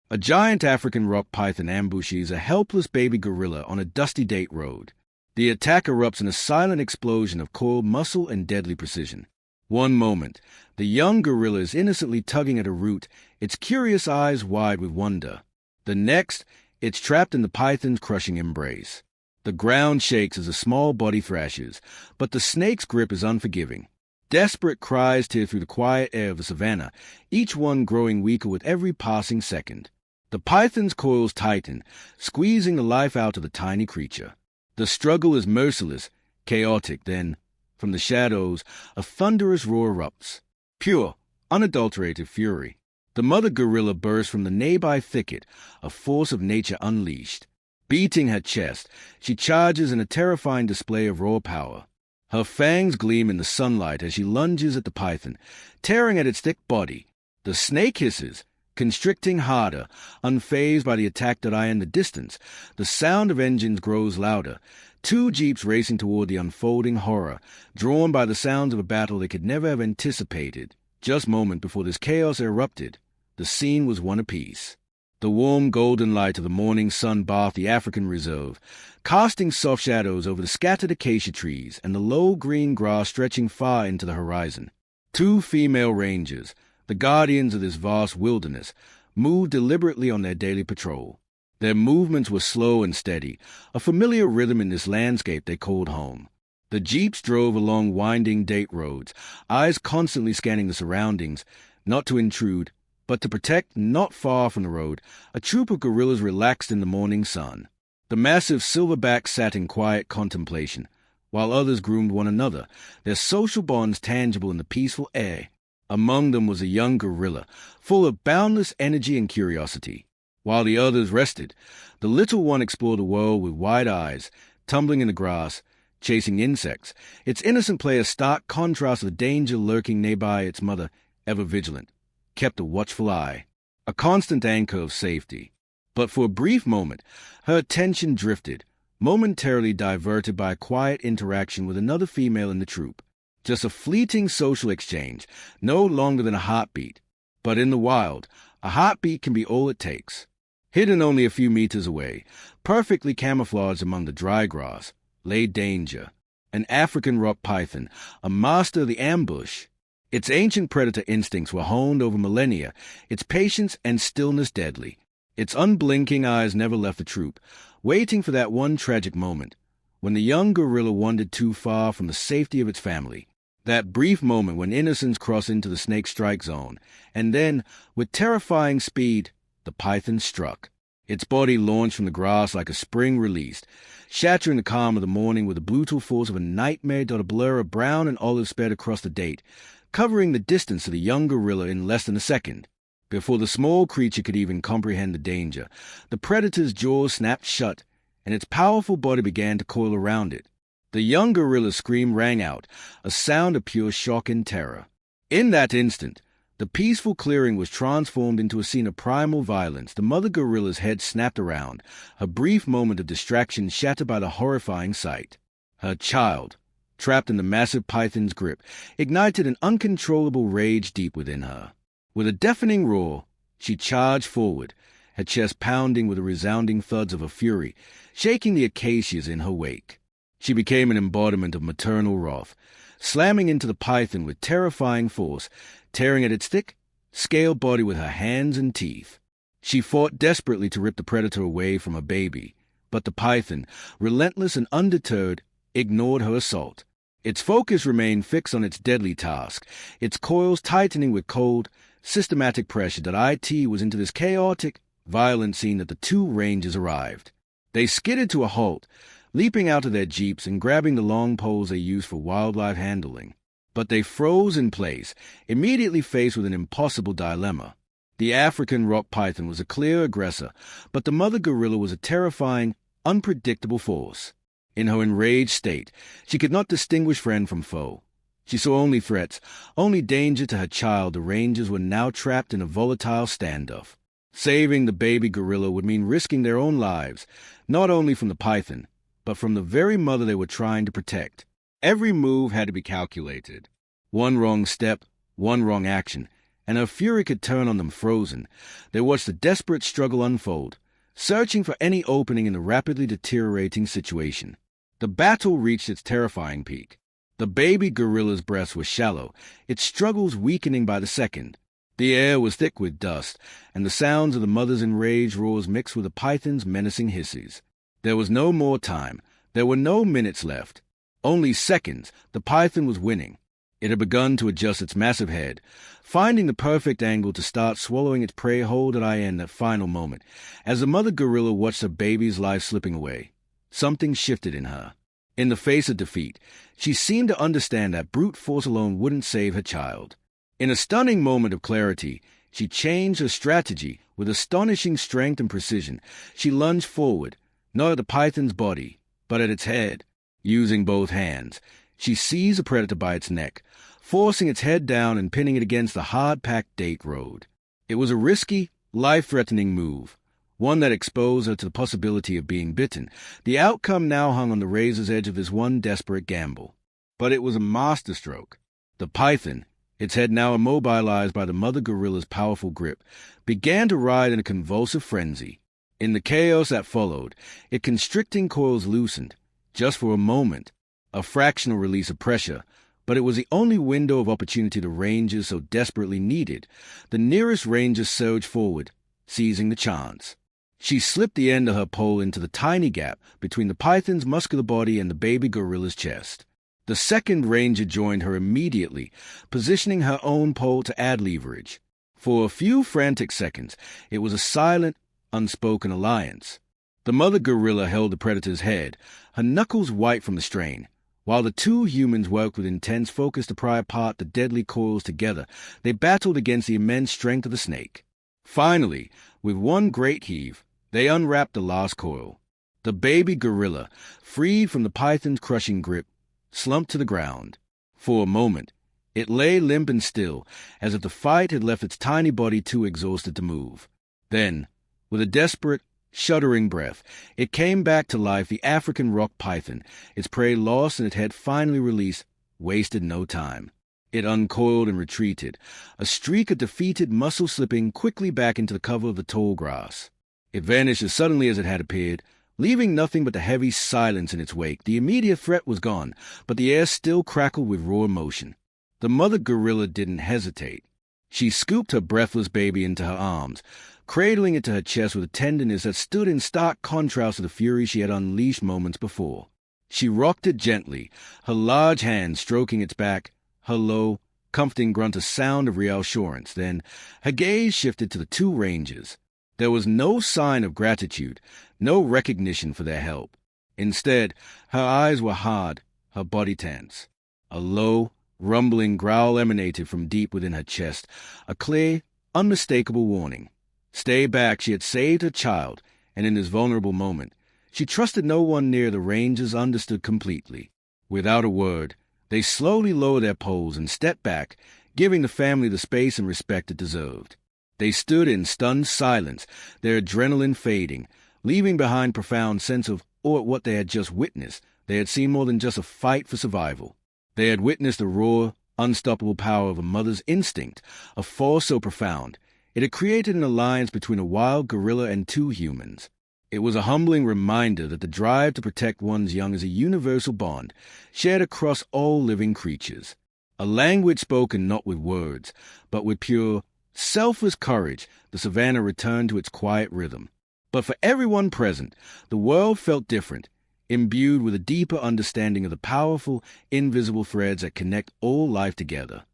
A giant African rock python ambushes a helpless baby gorilla on a dusty date road. The attack erupts in a silent explosion of coiled muscle and deadly precision. One moment, the young gorilla is innocently tugging at a root, its curious eyes wide with wonder. The next, it's trapped in the python's crushing embrace. The ground shakes as the small body thrashes, but the snake's grip is unforgiving. Desperate cries tear through the quiet air of the savannah, each one growing weaker with every passing second. The python's coils tighten, squeezing the life out of the tiny creature. The struggle is merciless, chaotic. Then, from the shadows, a thunderous roar erupts. Pure, unadulterated fury. The mother gorilla bursts from the nearby thicket, a force of nature unleashed. Beating her chest, she charges in a terrifying display of raw power. Her fangs gleam in the sunlight as she lunges at the python, tearing at its thick body. The snake hisses, constricting harder, unfazed by the attack.I in the distance. The sound of engines grows louder. Two jeeps racing toward the unfolding horror, drawn by the sounds of a battle they could never have anticipated. Just moment before this chaos erupted, the scene was one apiece. The warm golden light of the morning sun bathed the African reserve, casting soft shadows over the scattered acacia trees and the low green grass stretching far into the horizon. Two female rangers, the guardians of this vast wilderness, moved deliberately on their daily patrol. Their movements were slow and steady, a familiar rhythm in this landscape they called home. The jeeps drove along winding date roads, eyes constantly scanning the surroundings, not to intrude, but to protect. Not far from the road, a troop of gorillas relaxed in the morning sun. The massive silverback sat in quiet contemplation, while others groomed one another, their social bonds tangible in the peaceful air. Among them was a young gorilla, full of boundless energy and curiosity. While the others rested, the little one explored the world with wide eyes, tumbling in the grass, chasing insects, its innocent play a stark contrast to the danger lurking nearby. Its mother, ever vigilant, kept a watchful eye, a constant anchor of safety. But for a brief moment, her attention drifted, momentarily diverted by a quiet interaction with another female in the troop. Just a fleeting social exchange, no longer than a heartbeat. But in the wild, a heartbeat can be all it takes. Hidden only a few meters away, perfectly camouflaged among the dry grass, lay danger. An African rock python, a master of the ambush. Its ancient predator instincts were honed over millennia, its patience and stillness deadly. Its unblinking eyes never left the troop, waiting for that one tragic moment, when the young gorilla wandered too far from the safety of its family. That brief moment when innocence crossed into the snake's strike zone, and then, with terrifying speed, the python struck. Its body launched from the grass like a spring released, shattering the calm of the morning with the brutal force of a nightmare. A blur of brown and olive sped across the date, covering the distance to the young gorilla in less than a second. Before the small creature could even comprehend the danger, the predator's jaws snapped shut, and its powerful body began to coil around it. The young gorilla's scream rang out, a sound of pure shock and terror. In that instant, the peaceful clearing was transformed into a scene of primal violence. The mother gorilla's head snapped around, her brief moment of distraction shattered by the horrifying sight. Her child, trapped in the massive python's grip, ignited an uncontrollable rage deep within her. With a deafening roar, she charged forward, her chest pounding with the resounding thuds of her fury, shaking the acacias in her wake. She became an embodiment of maternal wrath, slamming into the python with terrifying force, tearing at its thick, scaled body with her hands and teeth. She fought desperately to rip the predator away from her baby, but the python, relentless and undeterred, ignored her assault. Its focus remained fixed on its deadly task, its coils tightening with cold, systematic pressure. It was into this chaotic, violent scene that the two rangers arrived. They skidded to a halt, leaping out of their jeeps and grabbing the long poles they used for wildlife handling. But they froze in place, immediately faced with an impossible dilemma. The African rock python was a clear aggressor, but the mother gorilla was a terrifying, unpredictable force. In her enraged state, she could not distinguish friend from foe. She saw only threats, only danger to her child. The rangers were now trapped in a volatile standoff. Saving the baby gorilla would mean risking their own lives, not only from the python, but from the very mother they were trying to protect. Every move had to be calculated. One wrong step, one wrong action, and her fury could turn on them frozen. They watched the desperate struggle unfold, searching for any opening in the rapidly deteriorating situation. The battle reached its terrifying peak. The baby gorilla's breaths were shallow, its struggles weakening by the second. The air was thick with dust, and the sounds of the mother's enraged roars mixed with the python's menacing hisses. There was no more time. There were no minutes left. Only seconds. The python was winning. It had begun to adjust its massive head, finding the perfect angle to start swallowing its prey whole in that final moment. As the mother gorilla watched her baby's life slipping away, something shifted in her. In the face of defeat, she seemed to understand that brute force alone wouldn't save her child. In a stunning moment of clarity, she changed her strategy. With astonishing strength and precision, she lunged forward, not at the python's body, but at its head. Using both hands, she seized the predator by its neck, forcing its head down and pinning it against the hard-packed date road. It was a risky, life-threatening move, one that exposed her to the possibility of being bitten. The outcome now hung on the razor's edge of this one desperate gamble. But it was a masterstroke. The python, its head now immobilized by the mother gorilla's powerful grip, began to writhe in a convulsive frenzy. In the chaos that followed, its constricting coils loosened, just for a moment, a fractional release of pressure, but it was the only window of opportunity the rangers so desperately needed. The nearest ranger surged forward, seizing the chance. She slipped the end of her pole into the tiny gap between the python's muscular body and the baby gorilla's chest. The second ranger joined her immediately, positioning her own pole to add leverage. For a few frantic seconds, it was a silent, unspoken alliance. The mother gorilla held the predator's head, her knuckles white from the strain. While the two humans worked with intense focus to pry apart the deadly coils together, they battled against the immense strength of the snake. Finally, with one great heave, they unwrapped the last coil. The baby gorilla, freed from the python's crushing grip, slumped to the ground. For a moment, it lay limp and still, as if the fight had left its tiny body too exhausted to move. Then, with a desperate, shuddering breath, it came back to life. The African rock python, its prey lost and its head finally released, wasted no time. It uncoiled and retreated, a streak of defeated muscle slipping quickly back into the cover of the tall grass. It vanished as suddenly as it had appeared, leaving nothing but the heavy silence in its wake. The immediate threat was gone, but the air still crackled with raw emotion. The mother gorilla didn't hesitate. She scooped her breathless baby into her arms, cradling it to her chest with a tenderness that stood in stark contrast to the fury she had unleashed moments before. She rocked it gently, her large hands stroking its back, her low, comforting grunt a sound of reassurance. Then her gaze shifted to the two rangers. There was no sign of gratitude, no recognition for their help. Instead, her eyes were hard, her body tense. A low, rumbling growl emanated from deep within her chest, a clear, unmistakable warning. Stay back. She had saved her child, and in this vulnerable moment, she trusted no one near. The rangers understood completely. Without a word, they slowly lowered their poles and stepped back, giving the family the space and respect it deserved. They stood in stunned silence, their adrenaline fading, leaving behind profound sense of awe at what they had just witnessed. They had seen more than just a fight for survival. They had witnessed the raw, unstoppable power of a mother's instinct, a force so profound it had created an alliance between a wild gorilla and two humans. It was a humbling reminder that the drive to protect one's young is a universal bond, shared across all living creatures. A language spoken not with words, but with pure, selfless courage. The savannah returned to its quiet rhythm. But for everyone present, the world felt different, imbued with a deeper understanding of the powerful, invisible threads that connect all life together.